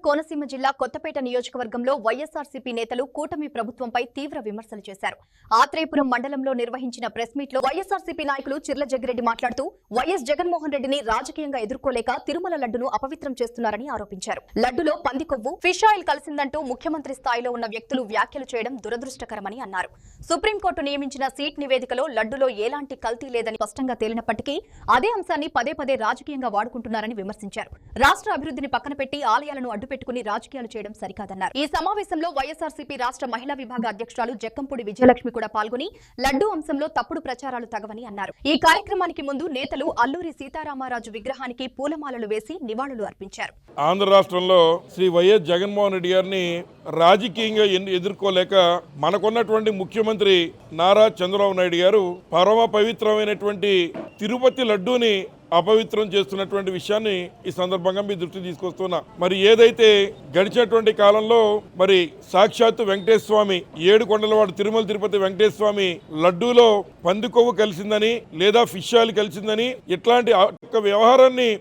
కోనసీమ జిల్లా కొత్తపేట నియోజకవర్గంలో వైఎస్ఆర్సీపీ నేతలు కూటమి ప్రభుత్వంపై తీవ్ర విమర్శలు చేశారు. ఆత్రేయపురం మండలంలో నిర్వహించిన ప్రెస్ మీట్ లో వైఎస్ఆర్సీపీ నాయకులు చిర్ల జగ్గిరెడ్డి మాట్లాడుతూ వైఎస్ జగన్మోహన్ రెడ్డిని రాజకీయంగా ఎదుర్కోలేక తిరుమల లడ్డును అపవిత్రం చేస్తున్నారని ఆరోపించారు. లడ్డులో పంది కొవ్వు, ఫిష్ ఆయిల్ కలిసిందంటూ ముఖ్యమంత్రి స్థాయిలో ఉన్న వ్యక్తులు వ్యాఖ్యలు చేయడం దురదృష్టకరమని అన్నారు. సుప్రీంకోర్టు నియమించిన సీట్ నివేదికలో లడ్డులో ఎలాంటి కల్తీ లేదని స్పష్టంగా తేలినప్పటికీ అదే అంశాన్ని పదే పదే రాజకీయంగా వాడుకుంటున్నారని విమర్శించారు. రాష్ట్ర అభివృద్ధిని పక్కన పెట్టి ఆలయాలను అడ్డుపెట్టుకుని రాజకీయాలు చేయడం సరికాదన్నారు. ఈ సమావేశంలో వైఎస్ఆర్సీపీ రాష్ట్ర మహిళా విభాగ అధ్యక్షురాలు జక్కంపూడి విజయలక్ష్మి కూడా పాల్గొని లడ్డూ అంశంలో తప్పుడు ప్రచారాలు తగవని అన్నారు. ఈ కార్యక్రమానికి ముందు నేతలు అల్లూరి సీతారామరాజు విగ్రహానికి పూలమాలలు వేసి నివాళులు అర్పించారు. ఆంధ్ర రాష్ట్రంలో శ్రీ వైఎస్ జగన్మోహన్ రెడ్డి గారిని రాజకీయంగా ఎదుర్కోలేక మనకున్నటువంటి ముఖ్యమంత్రి నారా చంద్రబాబు నాయుడు గారు పరమ పవిత్రమైనటువంటి తిరుపతి లడ్డూని అపవిత్రం చేస్తున్నటువంటి విషయాన్ని ఈ సందర్భంగా మీ దృష్టి తీసుకొస్తున్నా. మరి ఏదైతే గడిచినటువంటి కాలంలో మరి సాక్షాత్తు వెంకటేశ్వర స్వామి ఏడుకొండలవాడు తిరుమల తిరుపతి వెంకటేశ్వర స్వామి లడ్డూలో పంది కొవ్వు కలిసిందని లేదా ఫిష్ ఆయిల్ కలిసిందని ఇట్లాంటి వ్యవహారాన్ని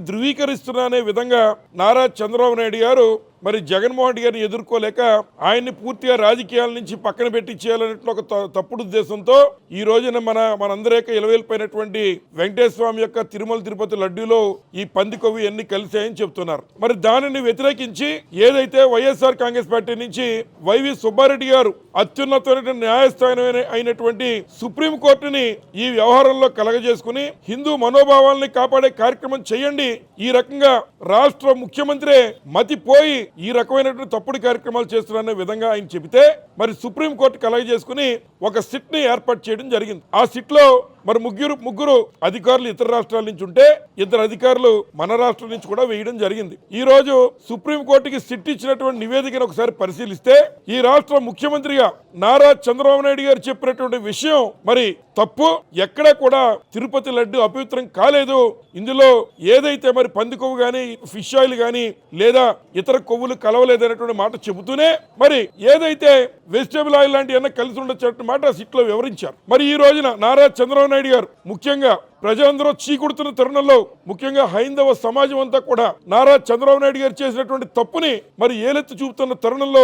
ధృవీకరిస్తున్న విధంగా నారా చంద్రబాబు నాయుడు గారు మరి జగన్మోహన్ రెడ్డి గారిని ఎదుర్కోలేక ఆయన్ని పూర్తిగా రాజకీయాల నుంచి పక్కన పెట్టి చేయాలనే ఒక తప్పుడు ఉద్దేశంతో ఈ రోజున మనందరి యొక్క ఇలవేలిపోయినటువంటి వెంకటేశ్వర స్వామి యొక్క తిరుమల తిరుపతి లడ్డూలో ఈ పంది కొవ్వు ఎన్ని కలిసాయని చెప్తున్నారు. మరి దానిని వ్యతిరేకించి ఏదైతే వైఎస్ఆర్ కాంగ్రెస్ పార్టీ నుంచి వైవి సుబ్బారెడ్డి గారు అత్యున్నతమైన న్యాయస్థానం అయినటువంటి సుప్రీంకోర్టుని ఈ వ్యవహారంలో కలగజేసుకుని హిందూ మనోభావాల్ని కాపాడే కార్యక్రమం చేయండి, ఈ రకంగా రాష్ట్ర ముఖ్యమంత్రి మతిపోయి ఈ రకమైనటువంటి తప్పుడు కార్యక్రమాలు చేస్తున్నారనే విధంగా ఆయన చెబితే మరి సుప్రీంకోర్టు కలగజేసుకుని ఒక సిట్ ని ఏర్పాటు చేయడం జరిగింది. ఆ సిట్ లో మరి ముగ్గురు అధికారులు ఇతర రాష్ట్రాల నుంచి ఉంటే ఇద్దరు అధికారులు మన రాష్ట్రం నుంచి కూడా వేయడం జరిగింది. ఈ రోజు సుప్రీంకోర్టుకి సిట్ ఇచ్చినటువంటి నివేదికను ఒకసారి పరిశీలిస్తే ఈ రాష్ట్ర ముఖ్యమంత్రిగా నారా చంద్రబాబు నాయుడు గారు చెప్పినటువంటి విషయం మరి తప్పు, ఎక్కడ కూడా తిరుపతి లడ్డు అపవిత్రం కాలేదు. ఇందులో ఏదైతే మరి పంది కొవ్వు గానీ ఫిష్ ఆయిల్ గానీ లేదా ఇతర కొవ్వులు కలవలేదనేటువంటి మాట చెబుతూనే మరి ఏదైతే వెజిటేబుల్ ఆయిల్ లాంటి ఏమైనా కలిసి ఉండొచ్చు మాట సిట్ లో వివరించారు. మరి ఈ రోజున నారా చంద్రబాబు నాయుడు గారు ముఖ్యంగా ప్రజలందరూ చీకుడుతున్న తరుణంలో ముఖ్యంగా హైందవ సమాజం అంతా కూడా నారా చంద్రబాబు నాయుడు గారు చేసినటువంటి తప్పుని మరి ఏలెత్తి చూపుతున్న తరుణంలో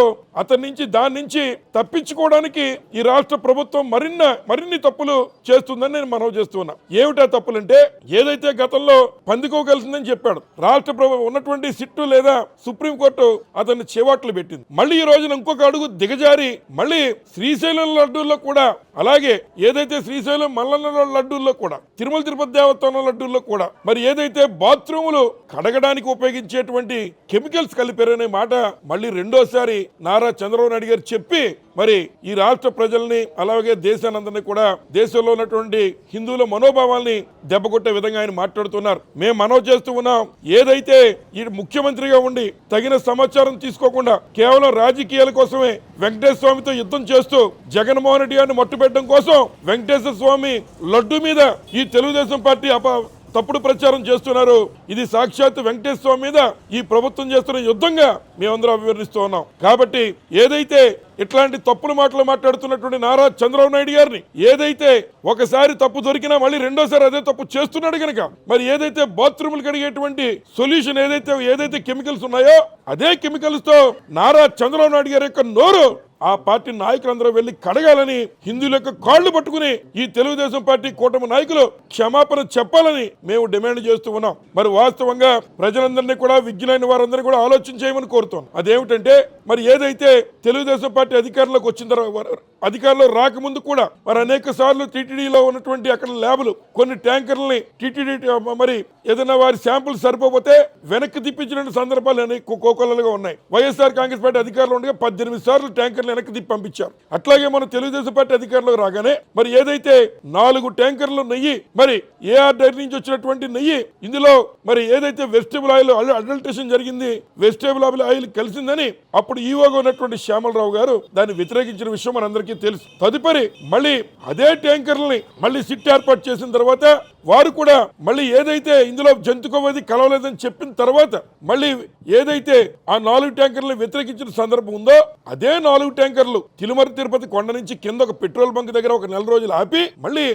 దాని నుంచి తప్పించుకోవడానికి ఈ రాష్ట్ర ప్రభుత్వం మరిన్ని తప్పులు చేస్తుందని నేను మనవి చేస్తున్నా. ఏమిటా తప్పులంటే ఏదైతే గతంలో పందికో కలిసిందని చెప్పాడు రాష్ట్ర ప్రభుత్వం ఉన్నటువంటి సిట్టు లేదా సుప్రీంకోర్టు అతన్ని చేవాట్లు పెట్టింది. మళ్ళీ ఈ రోజున ఇంకొక అడుగు దిగజారి మళ్ళీ శ్రీశైలం లడ్డూల్లో కూడా అలాగే ఏదైతే శ్రీశైలం మల్లన్న లడ్డూల్లో కూడా తిరుమల తిరుపతి దేవస్థానం లడ్డూల్లో కూడా మరి ఏదైతే బాత్రూములు కడగడానికి ఉపయోగించేటువంటి కెమికల్స్ కలిపారనే మాట మళ్ళీ రెండోసారి నారా చంద్రబాబు నాయుడు గారు చెప్పి మరి ఈ రాష్ట్ర ప్రజల్ని అలాగే దేశానందరినీ కూడా దేశంలో ఉన్నటువంటి హిందువుల మనోభావాల్ని దెబ్బకొట్టే విధంగా ఆయన మాట్లాడుతున్నారు. మేము మనవి చేస్తూ ఉన్నాం, ఏదైతే ఈ ముఖ్యమంత్రిగా ఉండి తగిన సమాచారం తీసుకోకుండా కేవలం రాజకీయాల కోసమే వెంకటేశ్వర స్వామితో యుద్ధం చేస్తూ జగన్మోహన్ రెడ్డి గారిని మట్టుపెట్టడం కోసం వెంకటేశ్వర స్వామి లడ్డు మీద ఈ తెలుగుదేశం పార్టీ తప్పుడు ప్రచారం చేస్తున్నారు. ఇది సాక్షాత్ వెంకటేశ్వర స్వామి మీద ఈ ప్రభుత్వం చేస్తున్న యుద్ధంగా మేమందరం అభివర్ణిస్తూ ఉన్నాం. కాబట్టి ఏదైతే ఇట్లాంటి తప్పుడు మాటలు మాట్లాడుతున్నటువంటి నారా చంద్రబాబు నాయుడు గారిని ఏదైతే ఒకసారి తప్పు దొరికినా మళ్ళీ రెండోసారి అదే తప్పు చేస్తున్నాడు కనుక మరి ఏదైతే బాత్రూములు కడిగేటువంటి సొల్యూషన్ ఏదైతే కెమికల్స్ ఉన్నాయో అదే కెమికల్స్ తో నారా చంద్రబాబు నాయుడు గారి యొక్క నోరు ఆ పార్టీ నాయకులందరూ వెళ్లి కడగాలని హిందువుల యొక్క కాళ్లు పట్టుకుని ఈ తెలుగుదేశం పార్టీ కూటమి నాయకులు క్షమాపణ చెప్పాలని మేము డిమాండ్ చేస్తూ ఉన్నాం. మరి వాస్తవంగా ప్రజలందరినీ కూడా విజ్ఞులైన వారందరినీ కూడా ఆలోచన చేయమని కోరుతాం. అదేమిటంటే మరి ఏదైతే తెలుగుదేశం పార్టీ అధికారంలోకి వచ్చిన తర్వాత అధికారంలో రాకముందు కూడా మరి అనేక సార్లు టీటీడీలో ఉన్నటువంటి అక్కడ ల్యాబులు కొన్ని ట్యాంకర్లని టీటీడీ మరి ఏదైనా వారి శాంపుల్ సరిపోతే వెనక్కి తిప్పించిన సందర్భాలు కోకొల్లలుగా ఉన్నాయి. వైఎస్ఆర్ కాంగ్రెస్ పార్టీ అధికారంలో ఉండగా 18 సార్లు ట్యాంకర్లు వెనక్కి తిప్పి పంపించారు. అట్లాగే మన తెలుగుదేశం పార్టీ అధికారంలో రాగానే మరి ఏదైతే 4 ట్యాంకర్లు నెయ్యి మరి ఏఆర్ డైరీ నుంచి వచ్చినటువంటి నెయ్యి ఇందులో మరి ఏదైతే వెజిటేబుల్ ఆయిల్ అడల్టరేషన్ జరిగింది, వెజిటేబుల్ ఆయిల్ కలిసిందని అప్పుడు ఈవోగా ఉన్నటువంటి శ్యామలరావు గారు దాన్ని వ్యతిరేకించిన విషయం మనందరికీ తెలుసు. తదుపరి మళ్ళీ అదే ట్యాంకర్లని మళ్ళీ సిట్ ఏర్పాటు చేసిన తర్వాత వారు కూడా మళ్ళీ ఏదైతే ఇందులో జంతుకోవది కలవలేదని చెప్పిన తర్వాత మళ్ళీ ఏదైతే ఆ 4 ట్యాంకర్లు వ్యతిరేకించిన సందర్భం ఉందో అదే 4 ట్యాంకర్లు తిరుమల తిరుపతి కొండ నుంచి కింద ఒక పెట్రోల్ బంక్ దగ్గర ఒక 4 రోజులు ఆపి మళ్ళీ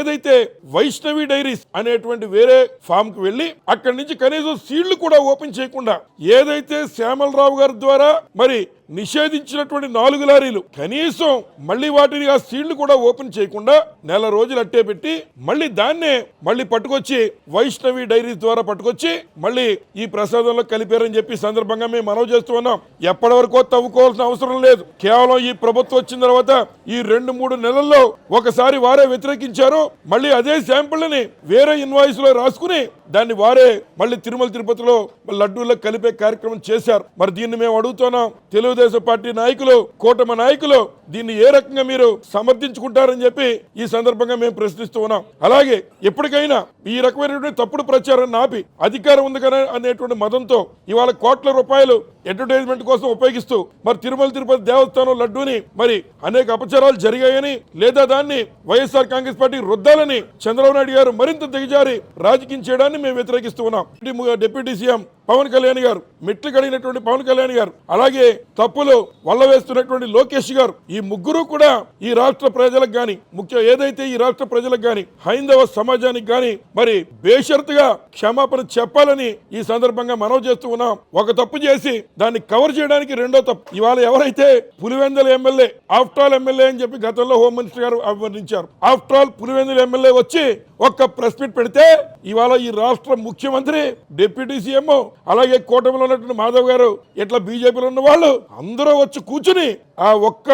ఏదైతే వైష్ణవి డైరీస్ అనేటువంటి వేరే ఫామ్ కి వెళ్లి అక్కడి నుంచి కనీసం సీళ్లు కూడా ఓపెన్ చేయకుండా ఏదైతే శ్యామలరావు గారి ద్వారా మరి నిషేధించినటువంటి 4 లారీలు కనీసం మళ్ళీ వాటిని ఆ సీళ్లు కూడా ఓపెన్ చేయకుండా 4 రోజులు అట్టే పెట్టి మళ్ళీ దాన్నే మళ్ళీ పట్టుకొచ్చి వైష్ణవి డైరీస్ ద్వారా పట్టుకొచ్చి మళ్ళీ ఈ ప్రసాదంలో కలిపారని చెప్పి సందర్భంగా మేము మనవి చేస్తూ ఉన్నాం. ఎప్పటి వరకు తవ్వుకోవాల్సిన అవసరం లేదు. కేవలం ఈ ప్రభుత్వం వచ్చిన తర్వాత ఈ 2-3 నెలల్లో ఒకసారి వారే వ్యతిరేకించారు. మళ్ళీ అదే శాంపుల్ని వేరే ఇన్వాయిస్ లో రాసుకుని దాన్ని వారే మళ్ళీ తిరుమల తిరుపతిలో లడ్డూల్లో కలిపే కార్యక్రమం చేశారు. మరి దీన్ని మేము అడుగుతున్నాం, తెలుగుదేశం పార్టీ నాయకులు, కూటమి నాయకులు దీన్ని ఏ రకంగా మీరు సమర్థించుకుంటారని చెప్పి ఈ సందర్భంగా మేము ప్రశ్నిస్తూ ఉన్నాం. అలాగే ఎప్పటికైనా ఈ రకమైనటువంటి తప్పుడు ప్రచారాన్ని ఆపి అధికారం ఉంది కదా అనేటువంటి మదంతో ఇవాళ కోట్ల రూపాయలు అడ్వర్టైజ్మెంట్ కోసం ఉపయోగిస్తూ మరి తిరుమల తిరుపతి దేవస్థానం లడ్డూని మరి అనేక అపచారాలు జరిగాయని లేదా దాన్ని వైఎస్ఆర్ కాంగ్రెస్ పార్టీ రుద్దాలని చంద్రబాబు నాయుడు గారు మరింత దిగజారి రాజకీయం చేయడాన్ని మేము వ్యతిరేకిస్తూ ఉన్నాం. డిప్యూటీ సీఎం పవన్ కళ్యాణ్ గారు, మెట్లు కడిగినటువంటి పవన్ కళ్యాణ్ గారు, అలాగే తప్పులు వల్ల వేస్తున్నటువంటి లోకేష్ గారు, ఈ ముగ్గురు కూడా ఈ రాష్ట్ర ప్రజలకు గాని ఏదైతే ఈ రాష్ట్ర ప్రజలకు గాని హైందవ సమాజానికి గాని మరి బేషరతుగా క్షమాపణ చెప్పాలని ఈ సందర్భంగా మనవి చేస్తూ ఉన్నాం. ఒక తప్పు చేసి దాన్ని కవర్ చేయడానికి రెండో తప్పు. ఇవాళ ఎవరైతే Pulivendula MLA after all MLA అని చెప్పి గతంలో హోమ్ మినిస్టర్ గారు అభివర్ణించారు. ఆఫ్టర్ ఆల్ పులివెందుల ఎమ్మెల్యే వచ్చి ఒక్క ప్రెస్ మీట్ పెడితే ఇవాళ ఈ రాష్ట్ర ముఖ్యమంత్రి, డిప్యూటీ సీఎం, అలాగే కూటమిలో ఉన్నటువంటి మాధవ్ గారు, ఇట్లా బీజేపీలో ఉన్న వాళ్ళు అందరూ వచ్చి కూర్చుని ఆ ఒక్క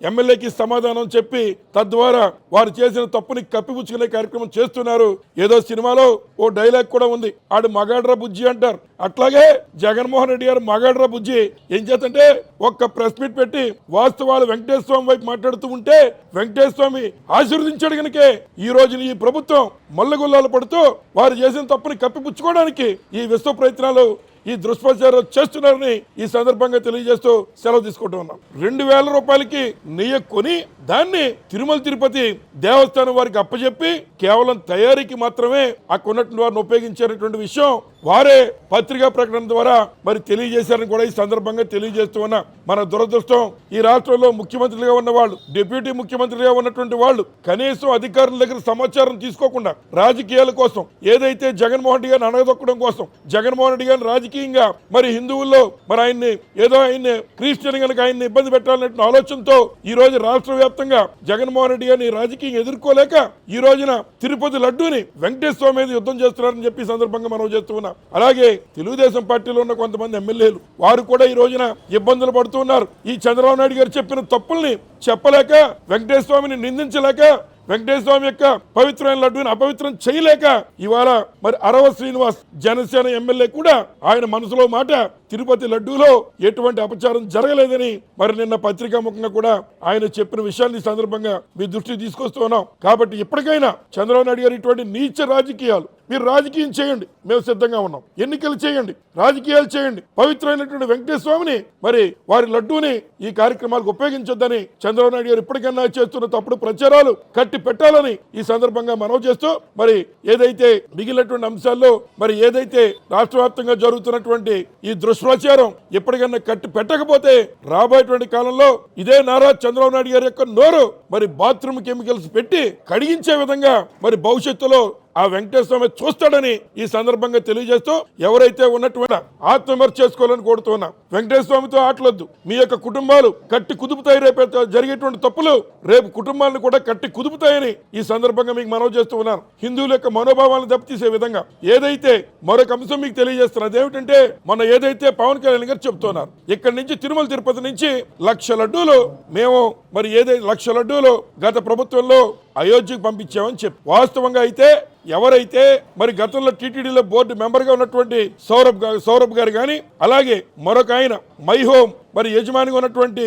ఎమ్మెల్యేకి సమాధానం చెప్పి తద్వారా వారు చేసిన తప్పుని కప్పిపుచ్చుకునే కార్యక్రమం చేస్తున్నారు. ఏదో సినిమాలో ఓ డైలాగ్ కూడా ఉంది, ఆడు మగాడ్రా బుజ్జి అంటారు. అట్లాగే జగన్మోహన్ రెడ్డి గారు మగాడ్రా బుజ్జి ఏం చేతంటే ఒక్క ప్రెస్ మీట్ పెట్టి వాస్తవాలు వెంకటేశ్వర స్వామి వైపు మాట్లాడుతూ ఉంటే వెంకటేశ్వర స్వామి ఆశీర్వదించాడు కనుకే ఈ రోజున ఈ ప్రభుత్వం మల్లగుల్లాలు పడుతూ వారు చేసిన తప్పుని కప్పిపుచ్చుకోవడానికి ఈ విశ్వ ప్రయత్నాలు, ఈ దుష్ప్రచారం చేస్తున్నారని ఈ సందర్భంగా తెలియజేస్తూ సెలవు తీసుకుంటూ ఉన్నాం. 2,000 రూపాయలకి నెయ్యి కొని దాన్ని తిరుమల తిరుపతి దేవస్థానం వారికి అప్పచెప్పి కేవలం తయారీకి మాత్రమే అక్కడ ఉన్నటువంటి వారిని ఉపయోగించేటువంటి విషయం వారే పత్రికా ప్రకటన ద్వారా మరి తెలియజేశారని కూడా ఈ సందర్భంగా తెలియజేస్తూ ఉన్నా. మన దురదృష్టం ఈ రాష్ట్రంలో ముఖ్యమంత్రులుగా ఉన్న వాళ్ళు, డిప్యూటీ ముఖ్యమంత్రిగా ఉన్నటువంటి వాళ్ళు కనీసం అధికారుల దగ్గర సమాచారం తీసుకోకుండా రాజకీయాల కోసం ఏదైతే జగన్మోహన్ రెడ్డి గారిని అణగదొక్కడం కోసం జగన్మోహన్ రెడ్డి గారిని రాజకీయంగా మరి హిందువుల్లో మరి ఆయన్ని క్రిస్టియన్ కనుక ఆయన్ని ఇబ్బంది పెట్టాలనే ఆలోచనతో ఈ రోజు రాష్ట్ర వ్యాప్తంగా జగన్మోహన్ రెడ్డి గారిని రాజకీయం ఎదుర్కోలేక ఈ రోజున తిరుపతి లడ్డూని వెంకటేశ్వర స్వామి మీద యుద్ధం చేస్తున్నారని చెప్పి సందర్భంగా మనం చేస్తూ ఉన్నాం. అలాగే తెలుగుదేశం పార్టీలో ఉన్న కొంతమంది ఎమ్మెల్యేలు వారు కూడా ఈ రోజున ఇబ్బందులు పడుతున్నారు. ఈ చంద్రబాబు నాయుడు గారు చెప్పిన తప్పుల్ని చెప్పలేక, వెంకటేశ్వర స్వామిని నిందించలేక, వెంకటేశ్వర స్వామి యొక్క పవిత్రమైన లడ్డూని అపవిత్రం చేయలేక ఇవాళ మరి అరవ శ్రీనివాస్ జనసేన ఎమ్మెల్యే కూడా ఆయన మనసులో మాట తిరుపతి లడ్డూలో ఎటువంటి అపచారం జరగలేదని మరి నిన్న పత్రికా ముఖంగా కూడా ఆయన చెప్పిన విషయాన్ని సందర్భంగా మీ దృష్టికి తీసుకొస్తూ ఉన్నాం. కాబట్టి ఇప్పటికైనా చంద్రబాబు నాయుడు గారు ఇటువంటి నీచ రాజకీయాలు, మీరు రాజకీయం చేయండి, మేము సిద్ధంగా ఉన్నాం. ఎన్నికలు చేయండి, రాజకీయాలు చేయండి, పవిత్రమైనటువంటి వెంకటేశ్వర స్వామిని మరి వారి లడ్డూని ఈ కార్యక్రమాలకు ఉపయోగించొద్దని చంద్రబాబు నాయుడు గారు ఇప్పటికైనా చేస్తున్న తప్పుడు ప్రచారాలు కట్టి పెట్టాలని ఈ సందర్భంగా మనవి చేస్తూ మరి ఏదైతే మిగిలినటువంటి అంశాల్లో మరి ఏదైతే రాష్ట్ర వ్యాప్తంగా జరుగుతున్నటువంటి ఈ దుష్ప్రచారం ఎప్పటికైనా కట్టి పెట్టకపోతే రాబోయేటువంటి కాలంలో ఇదే నారా చంద్రబాబు నాయుడు గారి యొక్క నోరు మరి బాత్రూమ్ కెమికల్స్ పెట్టి కడిగించే విధంగా మరి భవిష్యత్తులో ఆ వెంకటేశ్వర స్వామి చూస్తాడని ఈ సందర్భంగా తెలియజేస్తూ ఎవరైతే ఉన్నటువంటి ఆత్మవిమర్శ చేసుకోవాలని కోరుతున్నా. వెంకటేశ్వర స్వామితో ఆటలొద్దు. మీ యొక్క కుటుంబాలు కట్టి కుదుపుతాయి. రేపు జరిగేటువంటి తప్పులు రేపు కుటుంబాలను కూడా కట్టి కుదుపుతాయని ఈ సందర్భంగా మీకు మనవి చేస్తూ ఉన్నాను. హిందువుల యొక్క మనోభావాలను దెబ్బతీసే విధంగా ఏదైతే మరొక అంశం మీకు తెలియజేస్తున్నారు. అదేమిటంటే మొన్న ఏదైతే పవన్ కళ్యాణ్ గారు చెప్తున్నారు, ఇక్కడి నుంచి తిరుమల తిరుపతి నుంచి 1,00,000 లడ్డూలు మేము మరి ఏదైతే 1,00,000 లడ్డూలు గత ప్రభుత్వంలో అయోధ్యకు పంపించామని చెప్పి, వాస్తవంగా అయితే ఎవరైతే మరి గతంలో టీటీడీలో బోర్డు మెంబర్ గా ఉన్నటువంటి సౌరభ్ గారు కానీ అలాగే మరొక ఆయన మై హోమ్ మరి యజమానిగా ఉన్నటువంటి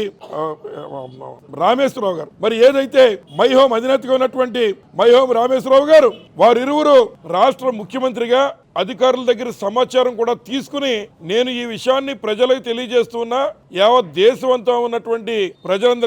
రామేశ్వరరావు గారు, మరి ఏదైతే మై హోమ్ అధినేతగా ఉన్నటువంటి మై హోమ్ రామేశ్వరరావు గారు, వారిరువురు రాష్ట్ర ముఖ్యమంత్రిగా అధికారుల దగ్గర సమాచారం కూడా తీసుకుని నేను ఈ విషయాన్ని ప్రజలకు తెలియజేస్తున్నా. యావత్ దేశమంతా ఉన్నటువంటి ప్రజలందరూ